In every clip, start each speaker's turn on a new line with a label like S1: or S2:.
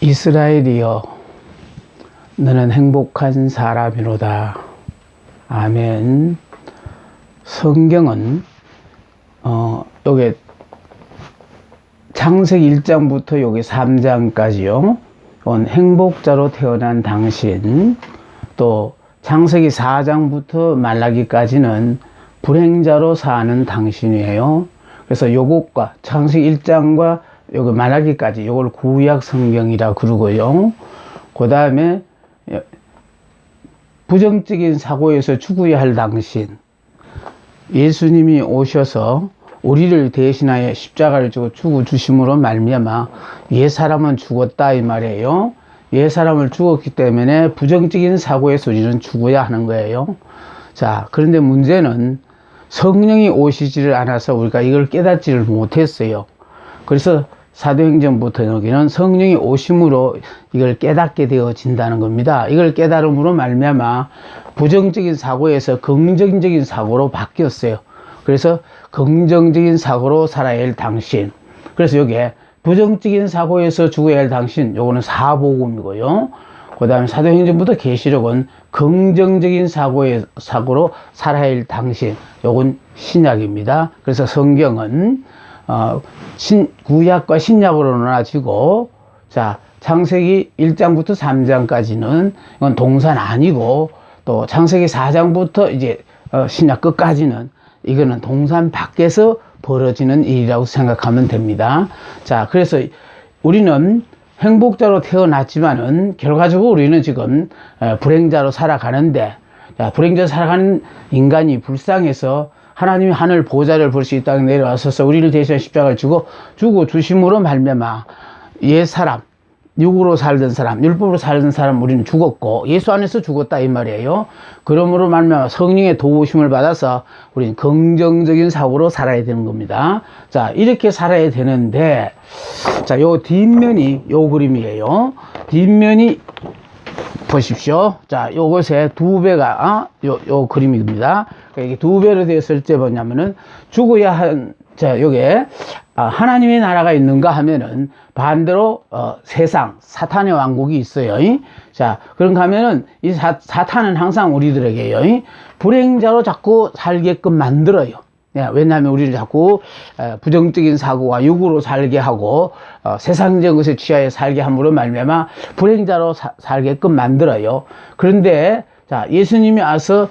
S1: 이스라엘이여, 너는 행복한 사람이로다. 아멘. 성경은 요게 창세기 1장부터 여기 3장까지요. 행복자로 태어난 당신, 또 창세기 4장부터 말라기까지는 불행자로 사는 당신이에요. 그래서 요것과 창세기 1장과 여기 말라기까지 요걸 구약 성경이라 그러고요. 그 다음에 부정적인 사고에서 죽어야 할 당신, 예수님이 오셔서 우리를 대신하여 십자가를 지고 죽어 주심으로 말미암아 옛사람은 죽었다 이 말이에요. 옛사람을 죽었기 때문에 부정적인 사고에서 우리는 죽어야 하는 거예요. 자, 그런데 문제는 성령이 오시지를 않아서 우리가 이걸 깨닫지를 못했어요. 그래서 사도행전부터 여기는 성령이 오심으로 이걸 깨닫게 되어진다는 겁니다. 이걸 깨달음으로 말미암아 부정적인 사고에서 긍정적인 사고로 바뀌었어요. 그래서 긍정적인 사고로 살아야 할 당신. 그래서 여기에 부정적인 사고에서 죽어야 할 당신, 요거는 사복음이고요. 그 다음에 사도행전부터 계시록은 긍정적인 사고로 살아야 할 당신, 요건 신약입니다. 그래서 성경은 구약과 신약으로 나눠지고, 자, 창세기 1장부터 3장까지는 이건 동산 아니고, 또 창세기 4장부터 이제 신약 끝까지는 이거는 동산 밖에서 벌어지는 일이라고 생각하면 됩니다. 자, 그래서 우리는 행복자로 태어났지만은 결과적으로 우리는 지금 불행자로 살아가는데, 자, 불행자로 살아가는 인간이 불쌍해서 하나님이 하늘 보좌를 볼 수 있다고 내려와서서 우리를 대신해 십자가를 지고 죽어 주심으로 말미암아 옛사람, 육으로 살던 사람, 율법으로 살던 사람 우리는 죽었고 예수 안에서 죽었다 이 말이에요. 그러므로 말미암아 성령의 도우심을 받아서 우리는 긍정적인 사고로 살아야 되는 겁니다. 자, 이렇게 살아야 되는데, 자, 요 뒷면이 요 그림이에요. 뒷면이 보십시오. 자, 요것에 두 배가 요 그림입니다. 이게 두 배로 되었을 때 뭐냐면은 죽어야 한, 자, 요게 하나님의 나라가 있는가 하면은 반대로 세상 사탄의 왕국이 있어요. 자, 그런가 하면은 이 사탄은 항상 우리들에게요, 불행자로 자꾸 살게끔 만들어요. 왜냐하면 우리를 자꾸 부정적인 사고와 육으로 살게 하고 세상적인 것에 취하여 살게 함으로 말미암아 불행자로 살게끔 만들어요. 그런데 자, 예수님이 와서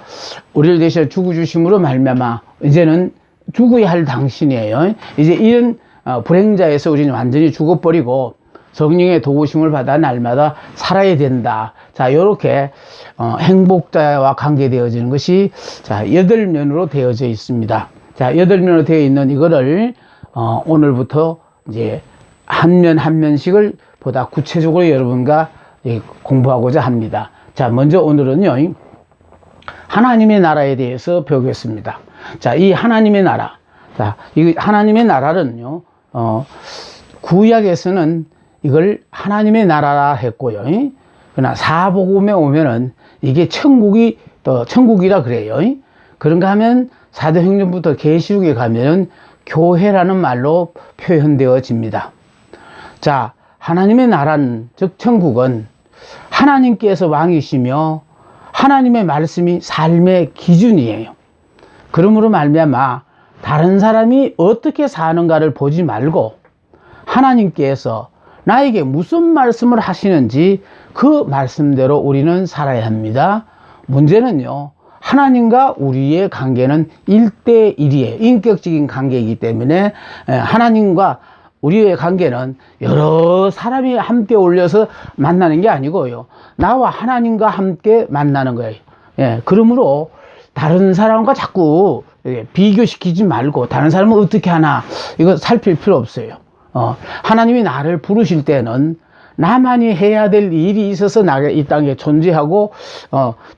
S1: 우리를 대신해 죽어 주심으로 말미암아 이제는 죽어야 할 당신이에요. 이제 이런 불행자에서 우리는 완전히 죽어버리고 성령의 도우심을 받아 날마다 살아야 된다. 자, 요렇게 행복자와 관계되어지는 것이 자, 8면으로 되어져 있습니다. 자, 8면으로 되어 있는 이거를 오늘부터 이제 한 면 한 면씩을 보다 구체적으로 여러분과 공부하고자 합니다. 자, 먼저 오늘은요, 하나님의 나라에 대해서 배우겠습니다. 자, 이 하나님의 나라. 자, 이 하나님의 나라는요, 구약에서는 이걸 하나님의 나라라 했고요. 그러나 사복음에 오면은 이게 천국이라 그래요. 그런가 하면 사도행전부터 계시록에 가면은 교회라는 말로 표현되어집니다. 자, 하나님의 나라는, 즉 천국은 하나님께서 왕이시며 하나님의 말씀이 삶의 기준이에요. 그러므로 말미암아 다른 사람이 어떻게 사는가를 보지 말고 하나님께서 나에게 무슨 말씀을 하시는지 그 말씀대로 우리는 살아야 합니다. 문제는요, 하나님과 우리의 관계는 1대1이에요. 인격적인 관계이기 때문에 하나님과 우리의 관계는 여러 사람이 함께 올려서 만나는 게 아니고요, 나와 하나님과 함께 만나는 거예요. 그러므로 다른 사람과 자꾸 비교시키지 말고 다른 사람은 어떻게 하나 이거 살필 필요 없어요. 하나님이 나를 부르실 때는 나만이 해야 될 일이 있어서 나가 이 땅에 존재하고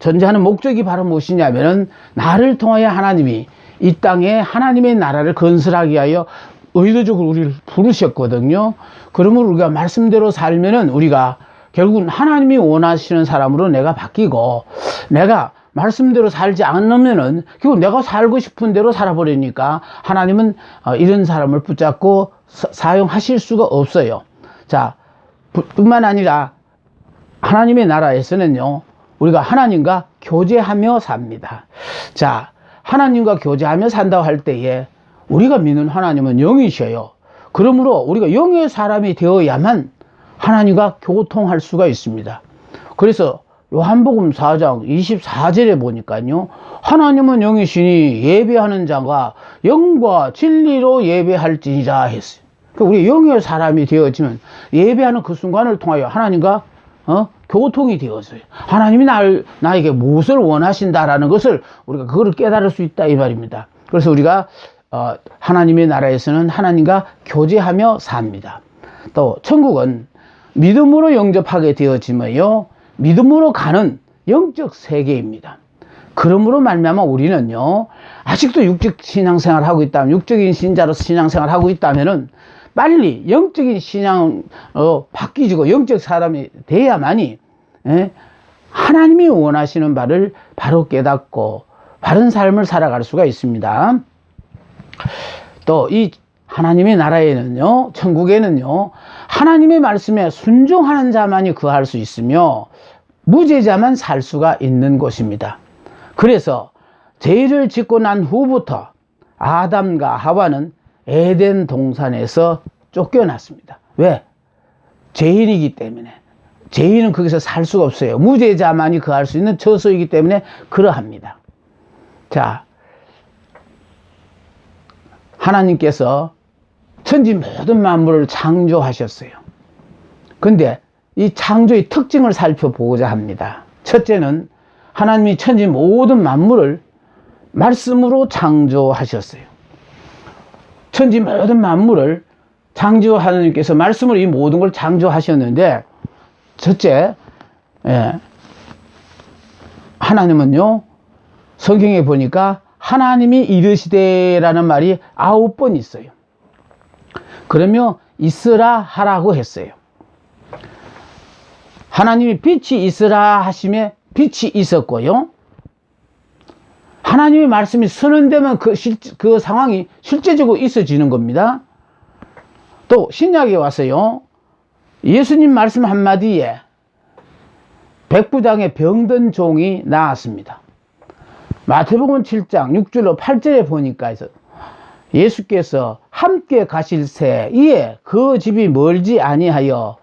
S1: 존재하는 목적이 바로 무엇이냐면은 나를 통하여 하나님이 이 땅에 하나님의 나라를 건설하기 위하여 의도적으로 우리를 부르셨거든요. 그러면 우리가 말씀대로 살면은 우리가 결국은 하나님이 원하시는 사람으로 내가 바뀌고, 내가 말씀대로 살지 않으면은 결국 내가 살고 싶은 대로 살아버리니까 하나님은 이런 사람을 붙잡고 사용하실 수가 없어요. 자, 뿐만 아니라 하나님의 나라에서는요, 우리가 하나님과 교제하며 삽니다. 자, 하나님과 교제하며 산다고 할 때에 우리가 믿는 하나님은 영이셔요. 그러므로 우리가 영의 사람이 되어야만 하나님과 교통할 수가 있습니다. 그래서 요한복음 4장 24절에 보니까요, 하나님은 영이시니 예배하는 자가 영과 진리로 예배할지니라 했어요. 그러니까 우리 영의 사람이 되어지면 예배하는 그 순간을 통하여 하나님과 교통이 되어져요. 하나님이 나에게 무엇을 원하신다라는 것을 우리가 그거를 깨달을 수 있다 이 말입니다. 그래서 우리가 하나님의 나라에서는 하나님과 교제하며 삽니다. 또 천국은 믿음으로 영접하게 되어지며요, 믿음으로 가는 영적 세계입니다. 그러므로 말미암아 우리는요, 아직도 육적 신앙생활을 하고 있다면, 육적인 신자로서 신앙생활을 하고 있다면은 빨리 영적인 신앙 바뀌지고 영적 사람이 돼야만이 하나님이 원하시는 바를 바로 깨닫고 바른 삶을 살아갈 수가 있습니다. 또 이 하나님의 나라에는요, 천국에는요, 하나님의 말씀에 순종하는 자만이 거할 수 있으며 무죄자만 살 수가 있는 곳입니다. 그래서 죄를 짓고 난 후부터 아담과 하와는 에덴 동산에서 쫓겨났습니다. 왜? 죄인이기 때문에. 죄인은 거기서 살 수가 없어요. 무죄자만이 거할 수 있는 처소이기 때문에 그러합니다. 자, 하나님께서 천지 모든 만물을 창조하셨어요. 근데 이 창조의 특징을 살펴보고자 합니다. 첫째는 하나님이 천지 모든 만물을 말씀으로 창조하셨어요. 천지 모든 만물을 하나님께서 말씀으로 이 모든 걸 창조하셨는데, 첫째, 하나님은요, 성경에 보니까 하나님이 이르시되라는 말이 9번 있어요. 그러면 있으라 하라고 했어요. 하나님이 빛이 있으라 하심에 빛이 있었고요, 하나님의 말씀이 선언되면 그 상황이 실제적으로 있어지는 겁니다. 또 신약에 와서요, 예수님 말씀 한마디에 백부장의 병든 종이 나았습니다. 마태복음 7장 6절로 8절에 보니까 예수께서 함께 가실새 이에 그 집이 멀지 아니하여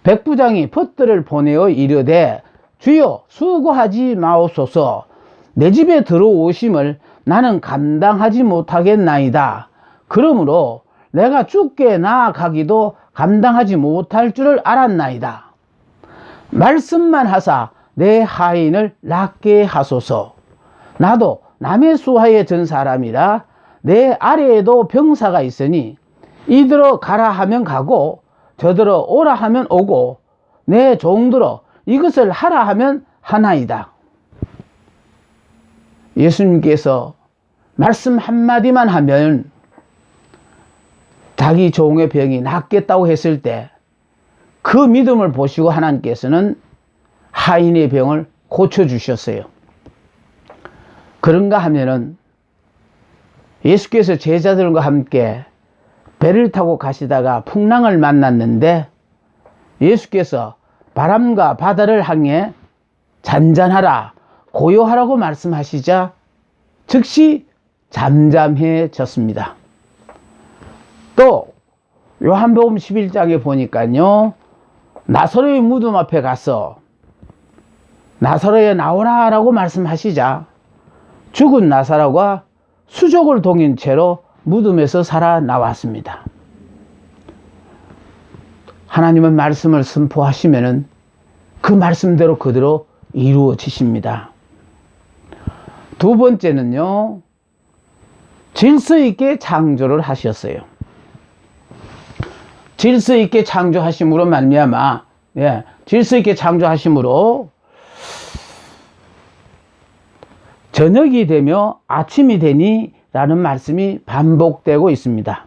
S1: 백부장이 벗들을 보내어 이르되 주여 수고하지 마옵소서, 내 집에 들어오심을 나는 감당하지 못하겠나이다. 그러므로 내가 죽게 나아가기도 감당하지 못할 줄을 알았나이다. 말씀만 하사 내 하인을 낫게 하소서. 나도 남의 수하에 전 사람이라 내 아래에도 병사가 있으니 이들어 가라 하면 가고 저들어 오라 하면 오고 내 종들어 이것을 하라 하면 하나이다. 예수님께서 말씀 한마디만 하면 자기 종의 병이 낫겠다고 했을 때 그 믿음을 보시고 하나님께서는 하인의 병을 고쳐주셨어요. 그런가 하면은 예수께서 제자들과 함께 배를 타고 가시다가 풍랑을 만났는데 예수께서 바람과 바다를 향해 잔잔하라, 고요하라고 말씀하시자 즉시 잠잠해졌습니다. 또 요한복음 11장에 보니까요, 나사로의 무덤 앞에 가서 나사로에 나오라 라고 말씀하시자 죽은 나사로가 수족을 동인 채로 무덤에서 살아나왔습니다. 하나님은 말씀을 선포하시면은 그 말씀대로 그대로 이루어지십니다. 두 번째는요, 질서 있게 창조를 하셨어요. 질서 있게 창조하심으로 말미암아, 질서 있게 창조하심으로 저녁이 되며 아침이 되니 라는 말씀이 반복되고 있습니다.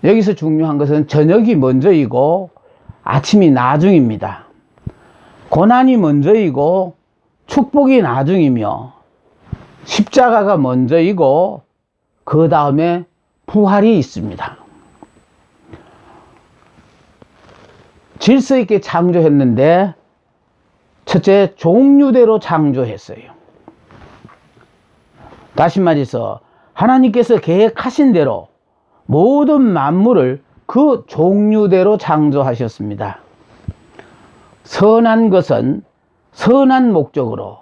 S1: 여기서 중요한 것은 저녁이 먼저이고 아침이 나중입니다. 고난이 먼저이고 축복이 나중이며 십자가가 먼저이고 그 다음에 부활이 있습니다. 질서 있게 창조했는데 첫째, 종류대로 창조했어요. 다시 말해서 하나님께서 계획하신 대로 모든 만물을 그 종류대로 창조하셨습니다. 선한 것은 선한 목적으로,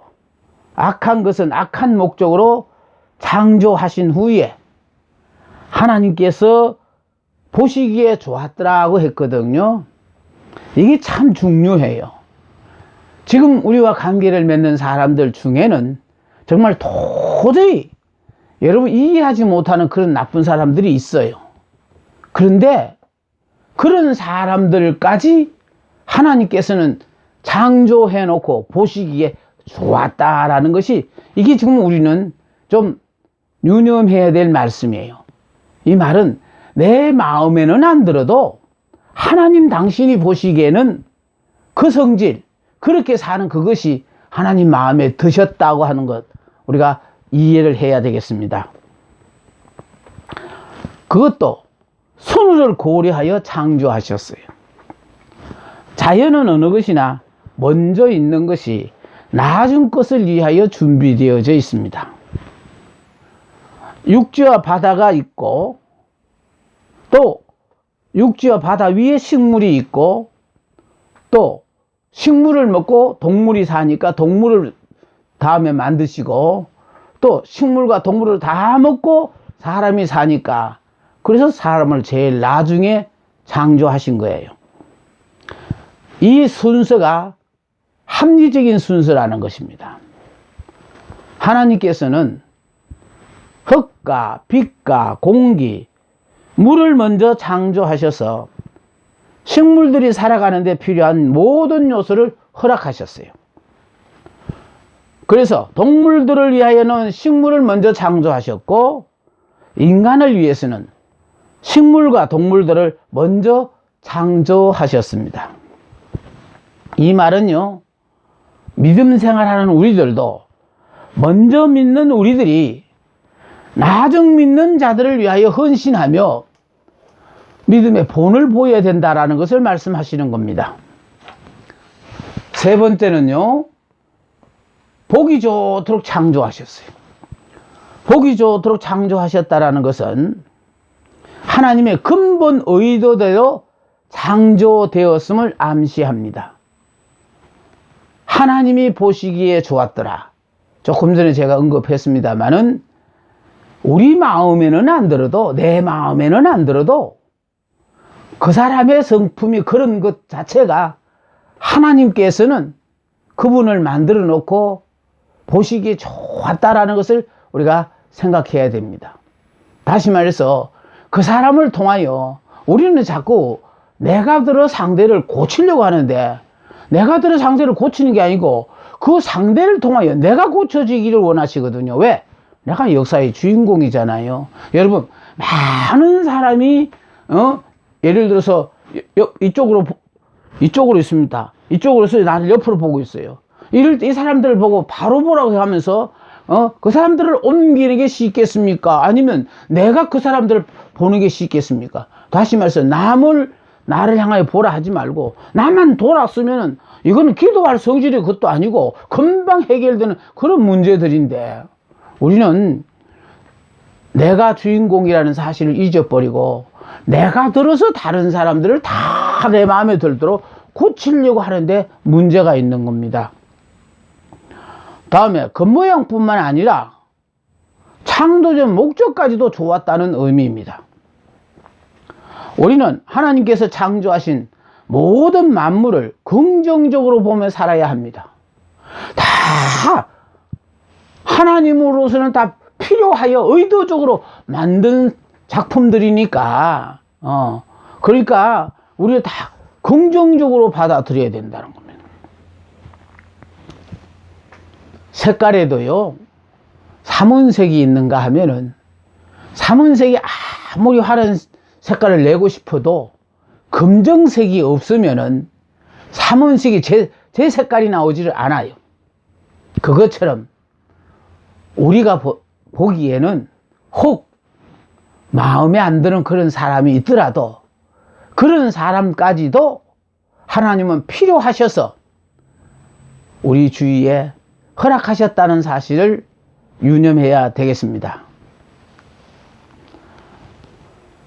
S1: 악한 것은 악한 목적으로 창조하신 후에 하나님께서 보시기에 좋았더라고 했거든요. 이게 참 중요해요. 지금 우리와 관계를 맺는 사람들 중에는 정말 도저히 여러분 이해하지 못하는 그런 나쁜 사람들이 있어요. 그런데 그런 사람들까지 하나님께서는 창조해 놓고 보시기에 좋았다라는 것이, 이게 지금 우리는 좀 유념해야 될 말씀이에요. 이 말은 내 마음에는 안 들어도 하나님 당신이 보시기에는 그 성질, 그렇게 사는 그것이 하나님 마음에 드셨다고 하는 것, 우리가 이해를 해야 되겠습니다. 그것도 선을 고려하여 창조하셨어요. 자연은 어느 것이나 먼저 있는 것이 나중 것을 위하여 준비되어져 있습니다. 육지와 바다가 있고, 또 육지와 바다 위에 식물이 있고, 또 식물을 먹고 동물이 사니까 동물을 다음에 만드시고, 또 식물과 동물을 다 먹고 사람이 사니까, 그래서 사람을 제일 나중에 창조하신 거예요. 이 순서가 합리적인 순서라는 것입니다. 하나님께서는 흙과 빛과 공기, 물을 먼저 창조하셔서 식물들이 살아가는 데 필요한 모든 요소를 허락하셨어요. 그래서 동물들을 위하여는 식물을 먼저 창조하셨고, 인간을 위해서는 식물과 동물들을 먼저 창조하셨습니다. 이 말은요, 믿음 생활하는 우리들도 먼저 믿는 우리들이 나중 믿는 자들을 위하여 헌신하며 믿음의 본을 보여야 된다라는 것을 말씀하시는 겁니다. 세 번째는요, 보기 좋도록 창조하셨어요. 보기 좋도록 창조하셨다라는 것은 하나님의 근본 의도대로 창조되었음을 암시합니다. 하나님이 보시기에 좋았더라. 조금 전에 제가 언급했습니다마는 우리 마음에는 안 들어도, 내 마음에는 안 들어도 그 사람의 성품이 그런 것 자체가 하나님께서는 그분을 만들어 놓고 보시기에 좋았다라는 것을 우리가 생각해야 됩니다. 다시 말해서 그 사람을 통하여 우리는 자꾸 내가 들어 상대를 고치려고 하는데, 내가 들어 상대를 고치는 게 아니고 그 상대를 통하여 내가 고쳐지기를 원하시거든요. 왜? 내가 역사의 주인공이잖아요. 여러분, 많은 사람이 예를 들어서 이쪽으로 있습니다. 이쪽으로서 나를 옆으로 보고 있어요. 이럴 때 이 사람들을 보고 바로 보라고 하면서 그 사람들을 옮기는 게 쉽겠습니까? 아니면 내가 그 사람들을 보는 게 쉽겠습니까? 다시 말해서 나를 향하여 보라 하지 말고 나만 돌았으면 이거는 기도할 성질이 그것도 아니고 금방 해결되는 그런 문제들인데, 우리는 내가 주인공이라는 사실을 잊어버리고 내가 들어서 다른 사람들을 다 내 마음에 들도록 고치려고 하는데 문제가 있는 겁니다. 다음에 겉모양뿐만 아니라 창조적 목적까지도 좋았다는 의미입니다. 우리는 하나님께서 창조하신 모든 만물을 긍정적으로 보며 살아야 합니다. 다 하나님으로서는 다 필요하여 의도적으로 만든 작품들이니까, 그러니까 우리가 다 긍정적으로 받아들여야 된다는 겁니다. 색깔에도요, 삼원색이 있는가 하면은, 삼원색이 아무리 화려한 색깔을 내고 싶어도 검정색이 없으면은 삼원색이 제 색깔이 나오지를 않아요. 그것처럼 우리가 보기에는 혹 마음에 안 드는 그런 사람이 있더라도 그런 사람까지도 하나님은 필요하셔서 우리 주위에 허락하셨다는 사실을 유념해야 되겠습니다.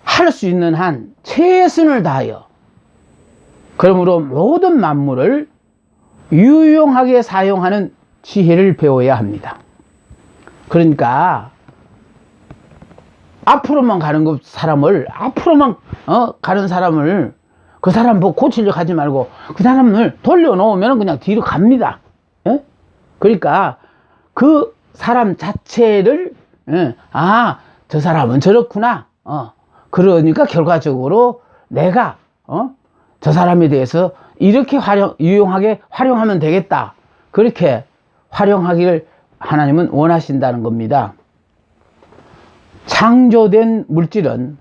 S1: 할 수 있는 한 최선을 다하여 그러므로 모든 만물을 유용하게 사용하는 지혜를 배워야 합니다. 그러니까 앞으로만 가는 사람을 가는 사람을 그 사람 뭐 고치려고 하지 말고 그 사람을 돌려놓으면 그냥 뒤로 갑니다. 예? 그러니까 그 사람 자체를 저 사람은 저렇구나. 그러니까 결과적으로 내가 저 사람에 대해서 이렇게 유용하게 활용하면 되겠다. 그렇게 활용하기를 하나님은 원하신다는 겁니다. 창조된 물질은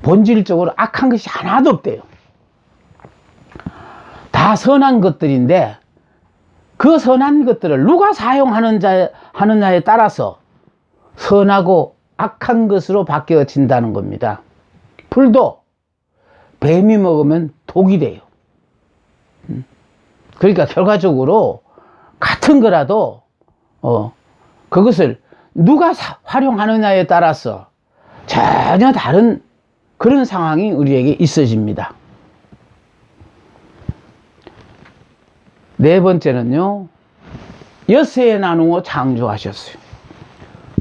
S1: 본질적으로 악한 것이 하나도 없대요. 다 선한 것들인데 그 선한 것들을 누가 하느냐에 따라서 선하고 악한 것으로 바뀌어진다는 겁니다. 풀도 뱀이 먹으면 독이 돼요. 그러니까 결과적으로 같은 거라도 그것을 누가 활용하느냐에 따라서 전혀 다른 그런 상황이 우리에게 있어집니다. 네 번째는요, 엿새에 나누어 창조하셨어요.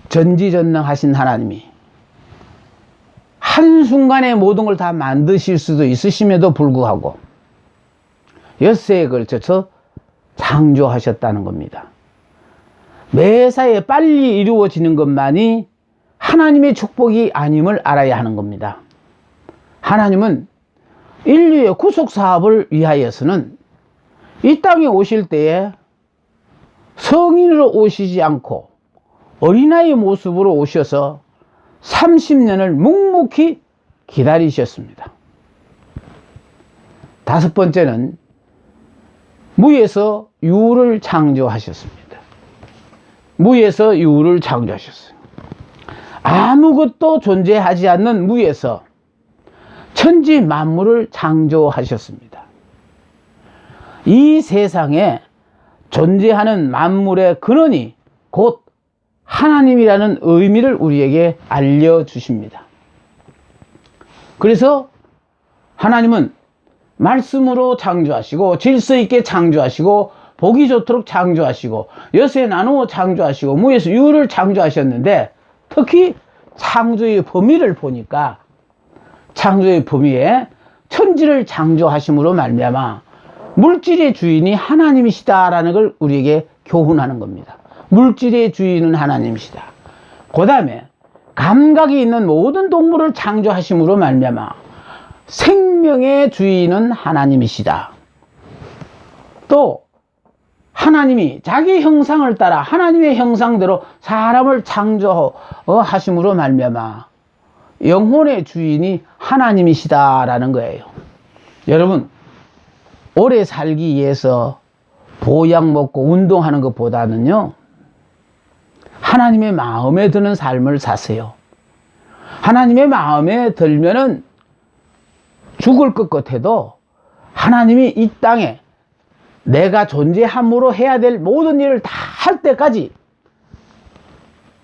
S1: 전지전능하신 하나님이 한순간에 모든 걸 다 만드실 수도 있으심에도 불구하고 엿새에 걸쳐서 창조하셨다는 겁니다. 매사에 빨리 이루어지는 것만이 하나님의 축복이 아님을 알아야 하는 겁니다. 하나님은 인류의 구속 사업을 위하여서는 이 땅에 오실 때에 성인으로 오시지 않고 어린아이 모습으로 오셔서 30년을 묵묵히 기다리셨습니다. 다섯 번째는 무에서 유를 창조하셨습니다. 무에서 유를 창조하셨어요. 아무것도 존재하지 않는 무에서 천지 만물을 창조하셨습니다. 이 세상에 존재하는 만물의 근원이 곧 하나님이라는 의미를 우리에게 알려주십니다. 그래서 하나님은 말씀으로 창조하시고 질서 있게 창조하시고 보기 좋도록 창조하시고 엿에 나누어 창조하시고 무에서 유를 창조하셨는데 특히 창조의 범위를 보니까 창조의 범위에 천지를 창조하심으로 말미암아 물질의 주인이 하나님이시다라는 걸 우리에게 교훈하는 겁니다. 물질의 주인은 하나님이시다. 그 다음에 감각이 있는 모든 동물을 창조하심으로 말미암아 생명의 주인은 하나님이시다. 또 하나님이 자기 형상을 따라 하나님의 형상대로 사람을 창조하심으로 말미암아 영혼의 주인이 하나님이시다라는 거예요. 여러분, 오래 살기 위해서 보약 먹고 운동하는 것보다는요, 하나님의 마음에 드는 삶을 사세요. 하나님의 마음에 들면은 죽을 것 같아도 하나님이 이 땅에 내가 존재함으로 해야 될 모든 일을 다 할 때까지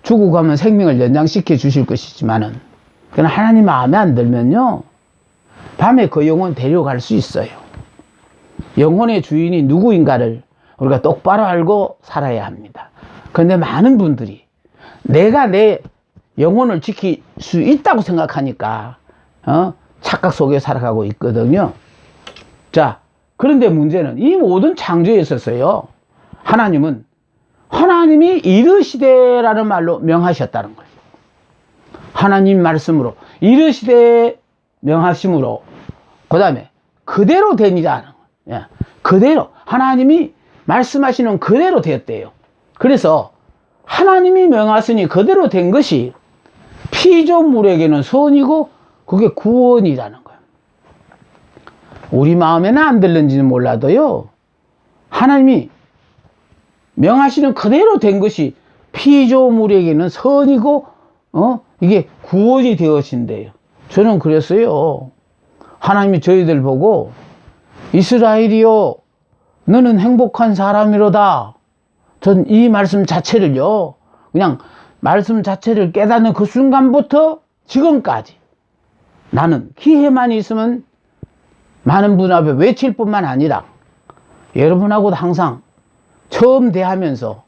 S1: 죽고 가면 생명을 연장시켜 주실 것이지만은, 그러나 하나님 마음에 안 들면요, 밤에 그 영혼 데려갈 수 있어요. 영혼의 주인이 누구인가를 우리가 똑바로 알고 살아야 합니다. 그런데 많은 분들이 내가 내 영혼을 지킬 수 있다고 생각하니까 착각 속에 살아가고 있거든요. 자, 그런데 문제는 이 모든 창조에 있어서요, 하나님이 이르시되라는 말로 명하셨다는 거예요. 하나님 말씀으로 이르시되 명하심으로 그 다음에 그대로 되니라는 거예요. 그대로 하나님이 말씀하시는 그대로 되었대요. 그래서 하나님이 명하시니 그대로 된 것이 피조물에게는 선이고 그게 구원이라는 거예요. 우리 마음에는 안 들는지는 몰라도요, 하나님이 명하시는 그대로 된 것이 피조물에게는 선이고 이게 구원이 되어진대요. 저는 그랬어요. 하나님이 저희들 보고 이스라엘이여 너는 행복한 사람이로다. 전 이 말씀 자체를요, 그냥 말씀 자체를 깨닫는 그 순간부터 지금까지 나는 기회만 있으면 많은 분 앞에 외칠 뿐만 아니라 여러분하고도 항상 처음 대하면서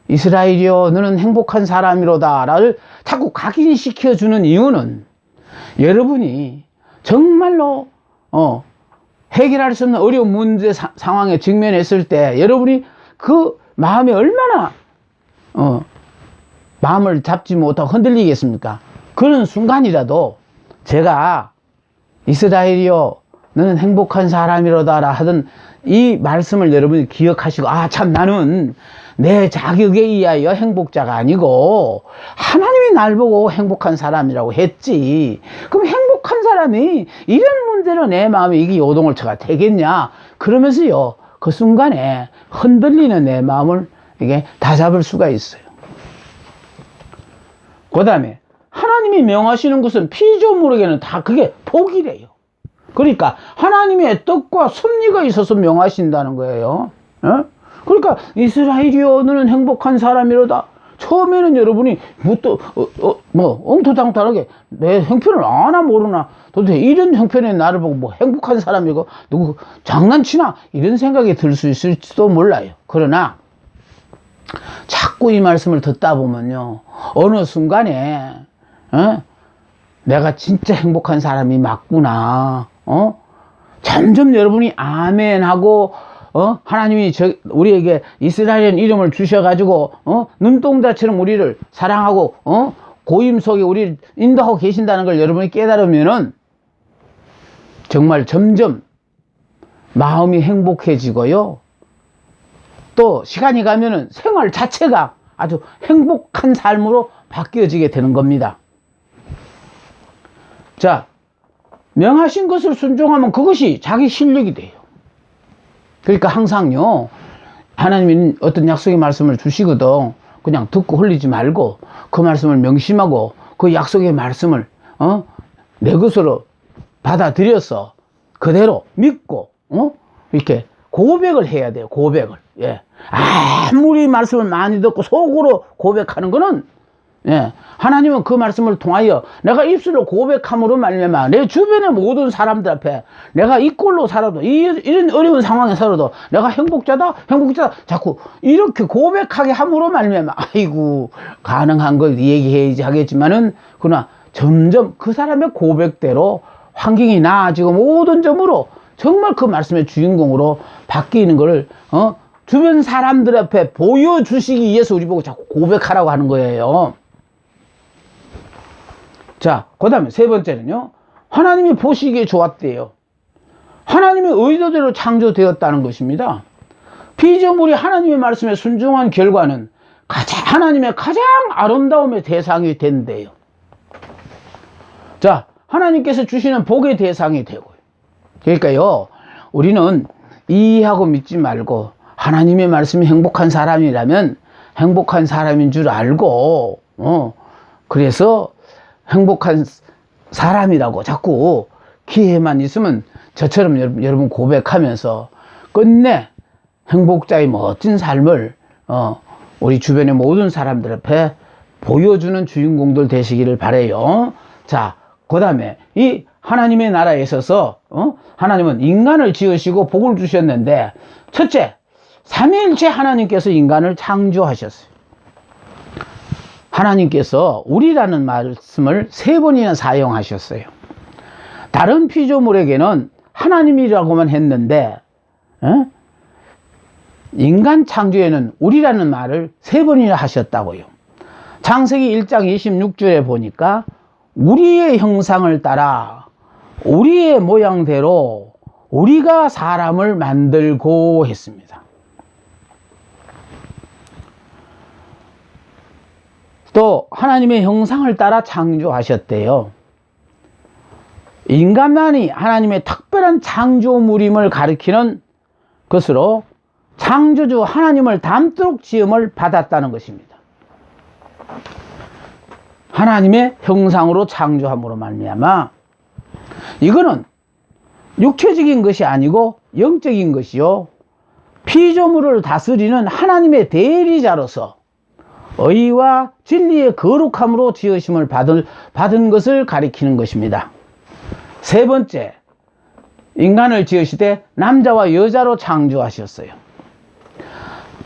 S1: 이스라엘이여 너는 행복한 사람이로다를 자꾸 각인시켜주는 이유는 여러분이 정말로 해결할 수 없는 어려운 문제 상황에 직면했을 때 여러분이 그 마음이 얼마나 마음을 잡지 못하고 흔들리겠습니까? 그런 순간이라도 제가 이스라엘이여 너는 행복한 사람이로다라 하던 이 말씀을 여러분이 기억하시고, 아, 참 나는 내 자격에 의하여 행복자가 아니고 하나님이 날 보고 행복한 사람이라고 했지. 그럼 행복한 사람이 이런 문제로 내 마음에 이게 요동을 쳐가 되겠냐? 그러면서요, 그 순간에 흔들리는 내 마음을 이게 다잡을 수가 있어요. 그 다음에 하나님이 명하시는 것은 피조물에게는 다 그게 복이래요. 그러니까 하나님의 뜻과 섭리가 있어서 명하신다는 거예요. 그러니까 이스라엘이여 너는 행복한 사람이로다. 처음에는 여러분이 엉터당탈하게 내 형편을 아나 모르나, 도대체 이런 형편의 나를 보고 뭐 행복한 사람이고 누구 장난치나 이런 생각이 들 수 있을지도 몰라요. 그러나 자꾸 이 말씀을 듣다 보면요, 어느 순간에 내가 진짜 행복한 사람이 맞구나. 점점 여러분이 아멘하고 하나님이 우리에게 이스라엘이라는 이름을 주셔가지고 눈동자처럼 우리를 사랑하고 고임 속에 우리를 인도하고 계신다는 걸 여러분이 깨달으면은 정말 점점 마음이 행복해지고요, 또 시간이 가면은 생활 자체가 아주 행복한 삶으로 바뀌어지게 되는 겁니다. 자, 명하신 것을 순종하면 그것이 자기 실력이 돼요. 그러니까 항상요, 하나님이 어떤 약속의 말씀을 주시거든 그냥 듣고 흘리지 말고 그 말씀을 명심하고 그 약속의 말씀을 내 것으로 받아들여서 그대로 믿고 이렇게 고백을 해야 돼요. 고백을. 예. 아무리 말씀을 많이 듣고 속으로 고백하는 거는, 예, 하나님은 그 말씀을 통하여 내가 입술로 고백함으로 말미암아 내 주변의 모든 사람들 앞에 내가 이 꼴로 살아도 이런 어려운 상황에 살아도 내가 행복자다 자꾸 이렇게 고백하게 함으로 말미암아 아이고 가능한 걸 얘기해야지 하겠지만은, 그러나 점점 그 사람의 고백대로 환경이 나아지고 모든 점으로 정말 그 말씀의 주인공으로 바뀌는 걸 주변 사람들 앞에 보여주시기 위해서 우리 보고 자꾸 고백하라고 하는 거예요. 자, 그 다음에 세 번째는요, 하나님이 보시기에 좋았대요. 하나님의 의도대로 창조되었다는 것입니다. 피조물이 하나님의 말씀에 순종한 결과는 하나님의 가장 아름다움의 대상이 된대요. 자, 하나님께서 주시는 복의 대상이 되고요. 그러니까요, 우리는 이해하고 믿지 말고 하나님의 말씀이 행복한 사람이라면 행복한 사람인 줄 알고 그래서 행복한 사람이라고 자꾸 기회만 있으면 저처럼 여러분 고백하면서 끝내 행복자의 멋진 삶을 우리 주변의 모든 사람들 앞에 보여주는 주인공들 되시기를 바라요. 자, 그 다음에 이 하나님의 나라에 있어서 하나님은 인간을 지으시고 복을 주셨는데, 첫째, 삼위일체 하나님께서 인간을 창조하셨어요. 하나님께서 우리라는 말씀을 3번이나 사용하셨어요. 다른 피조물에게는 하나님이라고만 했는데 인간 창조에는 우리라는 말을 3번이나 하셨다고요. 창세기 1장 26절에 보니까 우리의 형상을 따라 우리의 모양대로 우리가 사람을 만들고 했습니다. 또 하나님의 형상을 따라 창조하셨대요. 인간만이 하나님의 특별한 창조물임을 가리키는 것으로 창조주 하나님을 닮도록 지음을 받았다는 것입니다. 하나님의 형상으로 창조함으로 말미암아 이거는 육체적인 것이 아니고 영적인 것이요 피조물을 다스리는 하나님의 대리자로서 의와 진리의 거룩함으로 지으심을 받은 것을 가리키는 것입니다. 세 번째, 인간을 지으시되 남자와 여자로 창조하셨어요.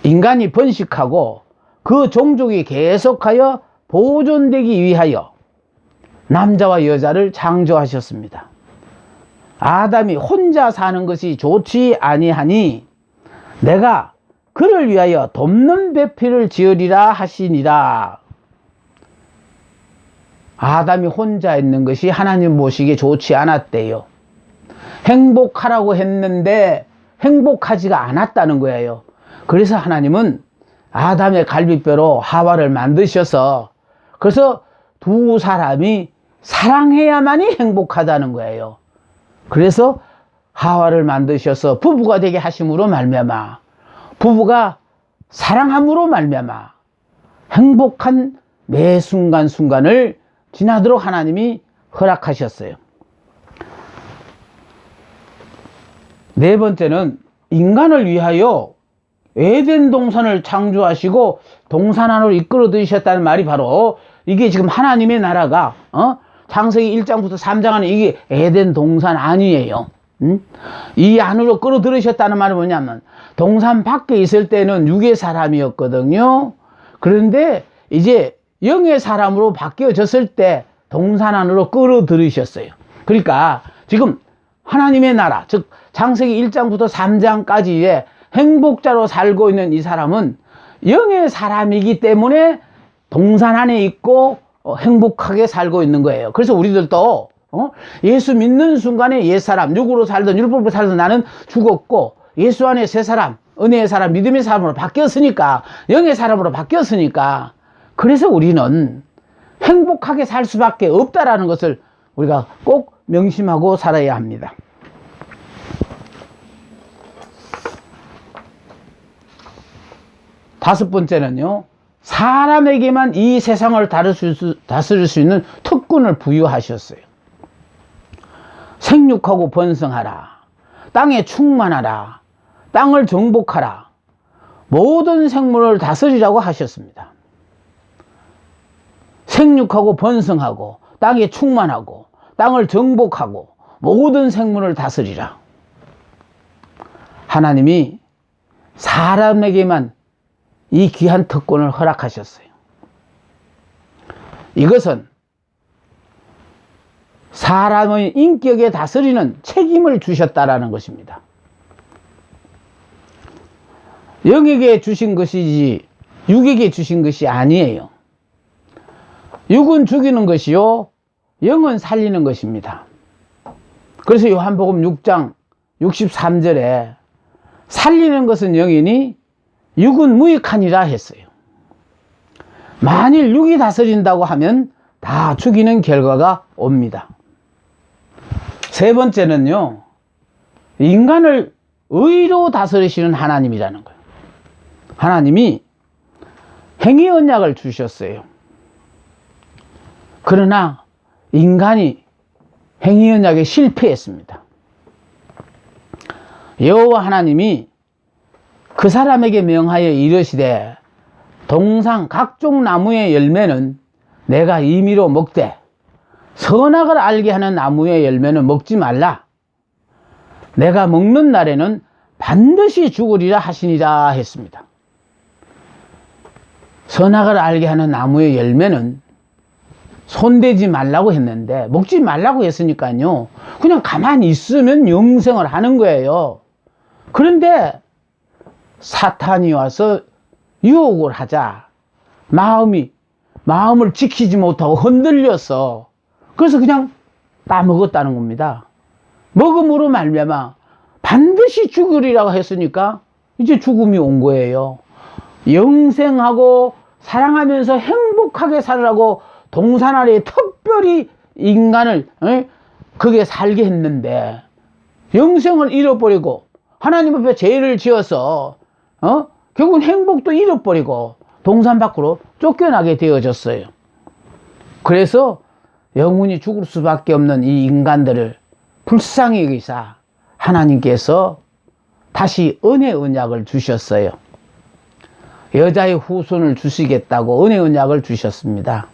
S1: 인간이 번식하고 그 종족이 계속하여 보존되기 위하여 남자와 여자를 창조하셨습니다. 아담이 혼자 사는 것이 좋지 아니하니 내가 그를 위하여 돕는 배필을 지으리라 하시니라. 아담이 혼자 있는 것이 하나님 보시기에 좋지 않았대요. 행복하라고 했는데 행복하지가 않았다는 거예요. 그래서 하나님은 아담의 갈비뼈로 하와를 만드셔서 그래서 두 사람이 사랑해야만이 행복하다는 거예요. 그래서 하와를 만드셔서 부부가 되게 하심으로 말미암아 부부가 사랑함으로 말미암아 행복한 매 순간순간을 지나도록 하나님이 허락하셨어요. 네 번째는 인간을 위하여 에덴 동산을 창조하시고 동산 안으로 이끌어 들이셨다는 말이 바로 이게 지금 하나님의 나라가 창세기 1장부터 3장 안에 이게 에덴 동산 아니에요. 이 안으로 끌어들이셨다는 말은 뭐냐면 동산 밖에 있을 때는 육의 사람이었거든요. 그런데 이제 영의 사람으로 바뀌어졌을 때 동산 안으로 끌어들이셨어요. 그러니까 지금 하나님의 나라, 즉 창세기 1장부터 3장까지의 행복자로 살고 있는 이 사람은 영의 사람이기 때문에 동산 안에 있고 행복하게 살고 있는 거예요. 그래서 우리들도 예수 믿는 순간에 옛사람, 육으로 살던 율법으로 살던 나는 죽었고 예수 안에 새 사람, 은혜의 사람, 믿음의 사람으로 바뀌었으니까 영의 사람으로 바뀌었으니까 그래서 우리는 행복하게 살 수밖에 없다라는 것을 우리가 꼭 명심하고 살아야 합니다. 다섯 번째는요, 사람에게만 이 세상을 다스릴 수 있는 특권을 부여하셨어요. 생육하고 번성하라. 땅에 충만하라. 땅을 정복하라. 모든 생물을 다스리라고 하셨습니다. 생육하고 번성하고 땅에 충만하고 땅을 정복하고 모든 생물을 다스리라. 하나님이 사람에게만 이 귀한 특권을 허락하셨어요. 이것은 사람의 인격에 다스리는 책임을 주셨다라는 것입니다. 영에게 주신 것이지 육에게 주신 것이 아니에요. 육은 죽이는 것이요 영은 살리는 것입니다. 그래서 요한복음 6장 63절에 살리는 것은 영이니 육은 무익하니라 했어요. 만일 육이 다스린다고 하면 다 죽이는 결과가 옵니다. 세 번째는요, 인간을 의로 다스리시는 하나님이라는 거예요. 하나님이 행위 언약을 주셨어요. 그러나 인간이 행위 언약에 실패했습니다. 여호와 하나님이 그 사람에게 명하여 이르시되 동상 각종 나무의 열매는 내가 임의로 먹되 선악을 알게 하는 나무의 열매는 먹지 말라. 내가 먹는 날에는 반드시 죽으리라 하시니라 했습니다. 선악을 알게 하는 나무의 열매는 손대지 말라고 했는데 먹지 말라고 했으니까요. 그냥 가만히 있으면 영생을 하는 거예요. 그런데 사탄이 와서 유혹을 하자 마음을 지키지 못하고 흔들려서 그래서 그냥 따먹었다는 겁니다. 먹음으로 말미암아 반드시 죽으리라고 했으니까 이제 죽음이 온 거예요. 영생하고 사랑하면서 행복하게 살으라고 동산 아래에 특별히 인간을 그게 살게 했는데 영생을 잃어버리고 하나님 앞에 죄를 지어서 결국은 행복도 잃어버리고 동산 밖으로 쫓겨나게 되어졌어요. 그래서 영원히 죽을 수밖에 없는 이 인간들을 불쌍히 여기사 하나님께서 다시 은혜 언약을 주셨어요. 여자의 후손을 주시겠다고 은혜 언약을 주셨습니다.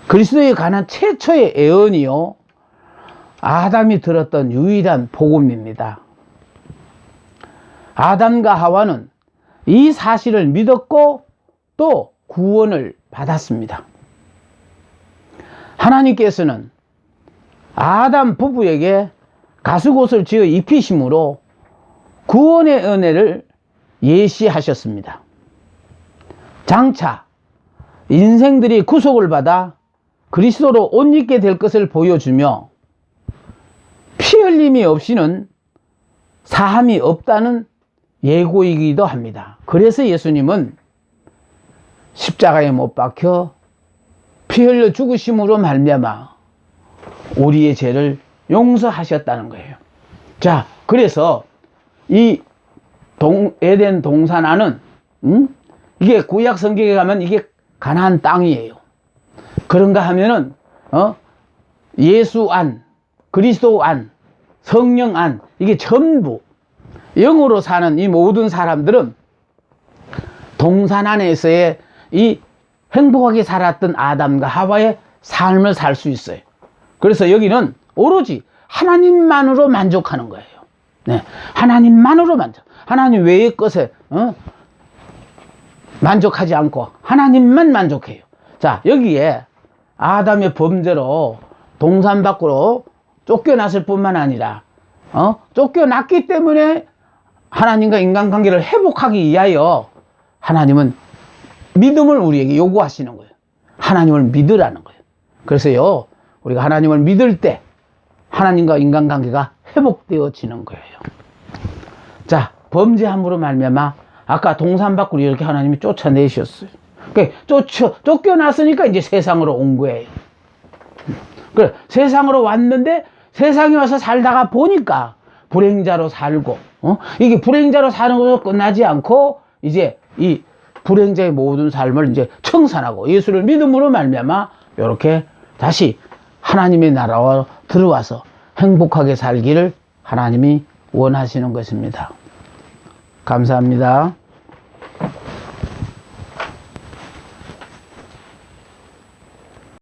S1: 그리스도에 관한 최초의 예언이요, 아담이 들었던 유일한 복음입니다. 아담과 하와는 이 사실을 믿었고 또 구원을 받았습니다. 하나님께서는 아담 부부에게 가죽옷을 지어 입히심으로 구원의 은혜를 예시하셨습니다. 장차 인생들이 구속을 받아 그리스도로 옷 입게 될 것을 보여주며 피 흘림이 없이는 사함이 없다는 예고이기도 합니다. 그래서 예수님은 십자가에 못 박혀 피 흘려 죽으심으로 말미암아 우리의 죄를 용서하셨다는 거예요. 자, 그래서 이 에덴 동산 안은 이게 구약 성경에 가면 이게 가나안 땅이에요. 그런가 하면은 예수 안, 그리스도 안, 성령 안, 이게 전부 영으로 사는 이 모든 사람들은 동산 안에서의 이 행복하게 살았던 아담과 하와의 삶을 살 수 있어요. 그래서 여기는 오로지 하나님만으로 만족하는 거예요. 네, 하나님만으로 하나님 외의 것에 만족하지 않고 하나님만 만족해요. 자, 여기에 아담의 범죄로 동산 밖으로 쫓겨났을 뿐만 아니라 쫓겨났기 때문에 하나님과 인간관계를 회복하기 위하여 하나님은 믿음을 우리에게 요구하시는 거예요. 하나님을 믿으라는 거예요. 그래서요, 우리가 하나님을 믿을 때 하나님과 인간관계가 회복되어지는 거예요. 자, 범죄함으로 말미암아 아까 동산 밖으로 이렇게 하나님이 쫓아내셨어요. 그러니까 쫓겨났으니까 이제 세상으로 온 거예요. 그래, 세상으로 왔는데 세상에 와서 살다가 보니까 불행자로 살고, 이게 불행자로 사는 것으로 끝나지 않고 이제 이 불행자의 모든 삶을 이제 청산하고 예수를 믿음으로 말미암아 이렇게 다시 하나님의 나라와 들어와서 행복하게 살기를 하나님이 원하시는 것입니다. 감사합니다.